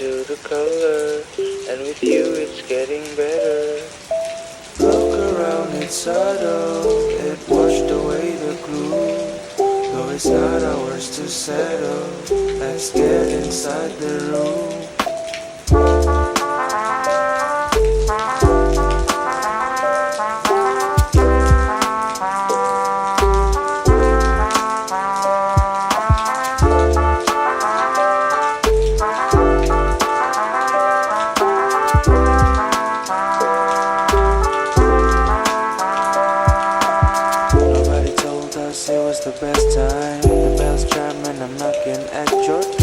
to the color, and with you it's getting better. Look around, it's subtle, it washed away the glue. Though it's not ours to settle, let's get inside the room. Nobody told us it was the best time. The bells chime and I'm knocking at your door.